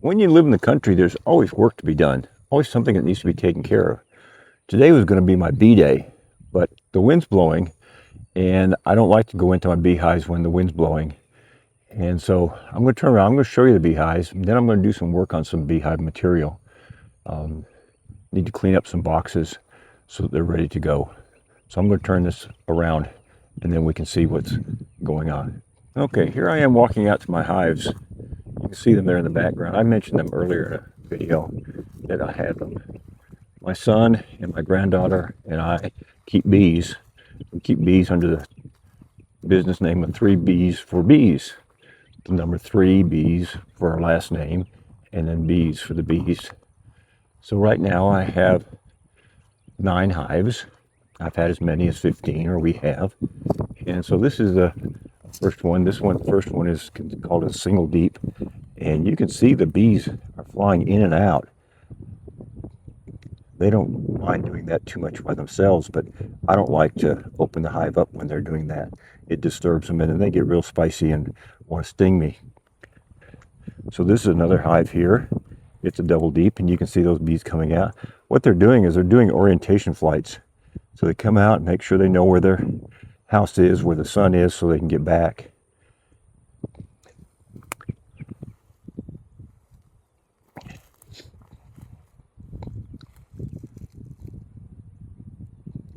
When you live in the country, there's always work to be done, always something that needs to be taken care of. Today was going to be my bee day, but the wind's blowing, and I don't like to go into my beehives when the wind's blowing. And so I'm going to turn around, I'm going to show you the beehives, and then I'm going to do some work on some beehive material. Need to clean up some boxes so that they're ready to go. So I'm going to turn this around, and then we can see what's going on. Okay, here I am walking out to my hives. You can see them there in the background. I mentioned them earlier in a video that I had them. My son and my granddaughter and I keep bees. We keep bees under the business name of 3 Bees for Bees. The number 3 bees for our last name, and then bees for the bees. So right now I have 9 hives. I've had as many as 15, or we have. And so this is the first one. First one is called a single deep. And you can see the bees are flying in and out. They don't mind doing that too much by themselves, but I don't like to open the hive up when they're doing that. It disturbs them, and then they get real spicy and want to sting me. So this is another hive here. It's a double deep, and you can see those bees coming out. What they're doing is they're doing orientation flights. So they come out and make sure they know where their house is, where the sun is, so they can get back.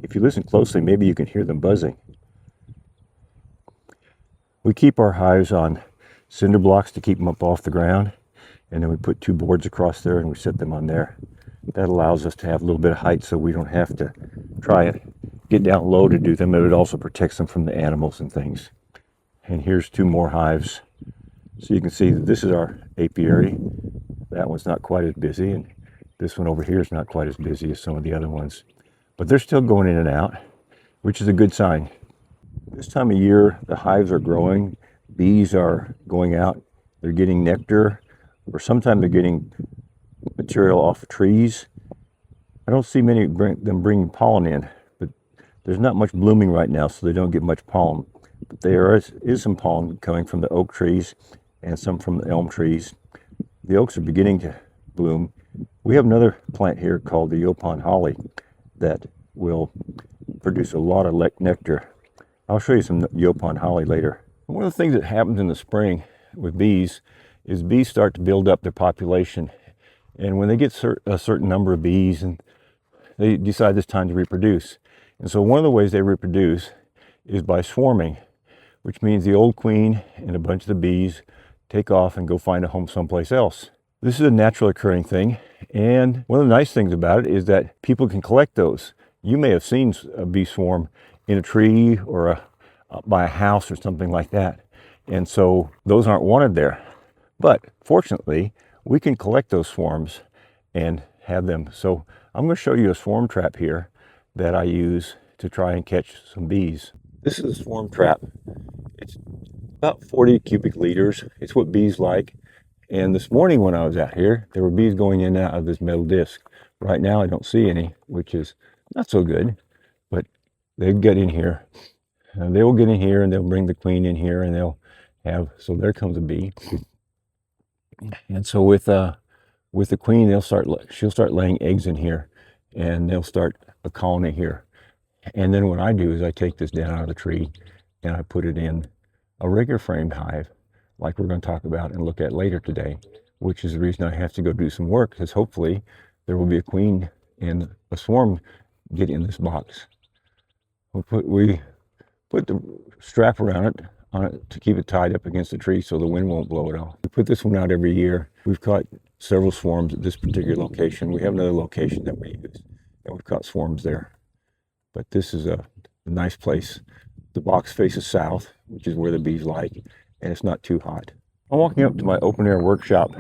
If you listen closely, maybe you can hear them buzzing. We keep our hives on cinder blocks to keep them up off the ground, and then we put 2 boards across there and we set them on there. That allows us to have a little bit of height so we don't have to try and get down low to do them. It also protects them from the animals and things. And here's 2 more hives. So you can see that this is our apiary. That one's not quite as busy, and this one over here is not quite as busy as some of the other ones. But they're still going in and out, which is a good sign. This time of year, the hives are growing. Bees are going out. They're getting nectar, or sometimes they're getting material off of trees. I don't see many them bringing pollen in, but there's not much blooming right now, so they don't get much pollen. But there is some pollen coming from the oak trees and some from the elm trees. The oaks are beginning to bloom. We have another plant here called the Yopon holly that will produce a lot of nectar. I'll show you some Yopon holly later. One of the things that happens in the spring with bees is bees start to build up their population. And when they get a certain number of bees, and they decide it's time to reproduce. And so one of the ways they reproduce is by swarming, which means the old queen and a bunch of the bees take off and go find a home someplace else. This is a natural occurring thing, and one of the nice things about it is that people can collect those. You may have seen a bee swarm in a tree or by a house or something like that, and so those aren't wanted there. But fortunately, we can collect those swarms and have them. So I'm going to show you a swarm trap here that I use to try and catch some bees. This is a swarm trap. It's about 40 cubic liters. It's what bees like. And this morning when I was out here, there were bees going in and out of this metal disc. Right now I don't see any, which is not so good, but they get in here. They will get in here and they'll bring the queen in here, and they'll have, so there comes a bee. And so with the queen, she'll start laying eggs in here, and they'll start a colony here. And then what I do is I take this down out of the tree and I put it in a regular framed hive, like we're going to talk about and look at later today, which is the reason I have to go do some work, because hopefully there will be a queen and a swarm get in this box. We put the strap around it to keep it tied up against the tree so the wind won't blow it off. We put this one out every year. We've caught several swarms at this particular location. We have another location that we use, and we've caught swarms there. But this is a nice place. The box faces south, which is where the bees like, and it's not too hot. I'm walking up to my open air workshop.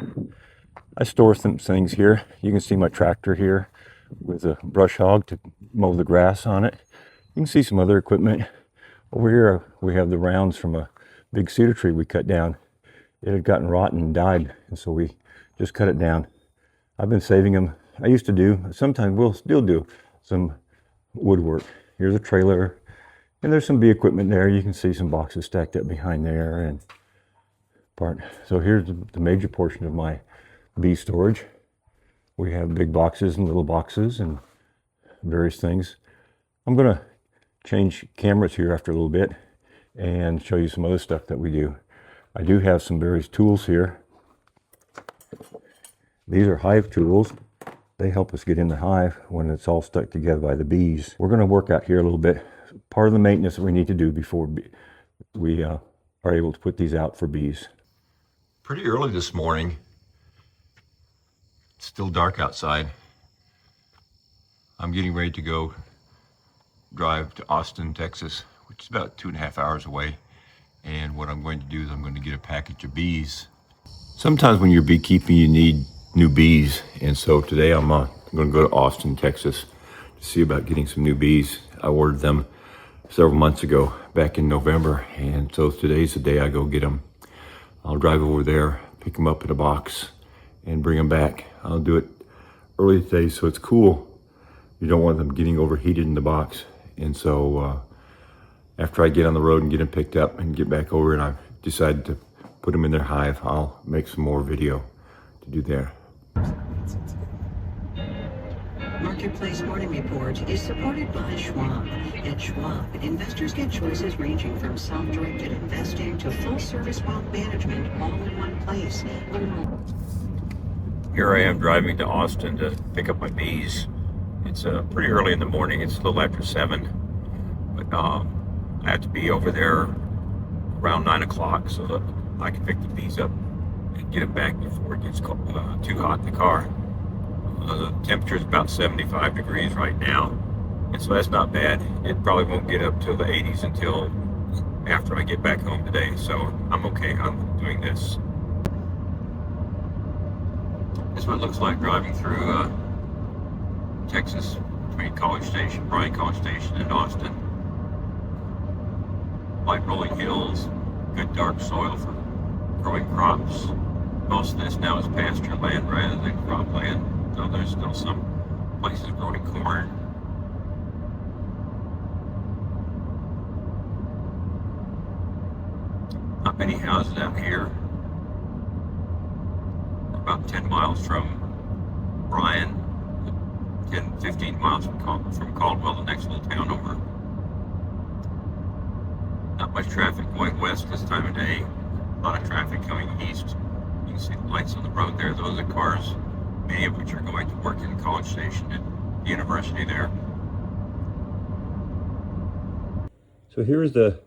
I store some things here. You can see my tractor here with a brush hog to mow the grass on it. You can see some other equipment. Over here we have the rounds from a big cedar tree we cut down. It had gotten rotten and died, and so we just cut it down. I've been saving them. I used to do, sometimes we'll still do some woodwork. Here's a trailer, and there's some bee equipment there. You can see some boxes stacked up behind there and part. So here's the major portion of my bee storage. We have big boxes and little boxes and various things. I'm going to change cameras here after a little bit and show you some other stuff that we do. I do have some various tools here. These are hive tools. They help us get in the hive when it's all stuck together by the bees. We're going to work out here a little bit. Part of the maintenance that we need to do before we are able to put these out for bees. Pretty early this morning. It's still dark outside. I'm getting ready to go drive to Austin, Texas, which is about 2.5 hours away. And what I'm going to do is I'm going to get a package of bees. Sometimes when you're beekeeping, you need new bees. And so today I'm going to go to Austin, Texas to see about getting some new bees. I ordered them several months ago, back in November. And so today's the day I go get them. I'll drive over there, pick them up in a box and bring them back. I'll do it early today so it's cool. You don't want them getting overheated in the box. And so after I get on the road and get them picked up and get back over and I've decided to put them in their hive, I'll make some more video to do there. Marketplace Morning Report is supported by Schwab. At Schwab, investors get choices ranging from self-directed investing to full-service wealth management all in one place. Here I am driving to Austin to pick up my bees. It's pretty early in the morning. It's a little after 7, but I have to be over there around 9 o'clock so that I can pick the bees up and get them back before it gets too hot in the car. The temperature is about 75 degrees right now, and so that's not bad. It probably won't get up to the 80s until after I get back home today, so I'm okay on doing this. This is what it looks like driving through Texas, between College Station, Bryan College Station, and Austin. Light rolling hills, good dark soil for growing crops. Most of this now is pasture land rather than cropland, though there's still some places growing corn. Not many houses out here. About 10 miles from Bryan, 10, 15 miles from Caldwell, the next little town over. Not much traffic going west this time of day. A lot of traffic coming east. You can see the lights on the road there. Those are cars, many of which are going to work in College Station at the university there. So here's the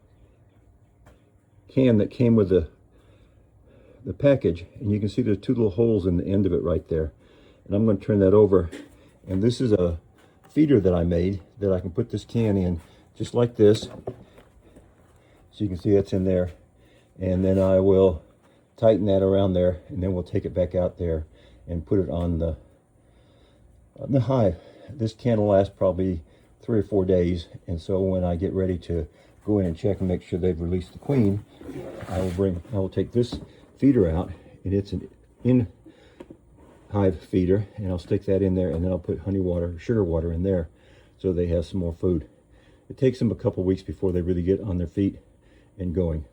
can that came with the package, and you can see there's 2 little holes in the end of it right there. And I'm going to turn that over, and this is a feeder that I made that I can put this can in just like this. So you can see that's in there, and then I will tighten that around there, and then we'll take it back out there and put it on the hive. This can will last probably 3 or 4 days, and so when I get ready to go in and check and make sure they've released the queen, I will take this feeder out, and it's an in hive feeder, and I'll stick that in there, and then I'll put honey water, sugar water in there so they have some more food. It takes them a couple weeks before they really get on their feet and going.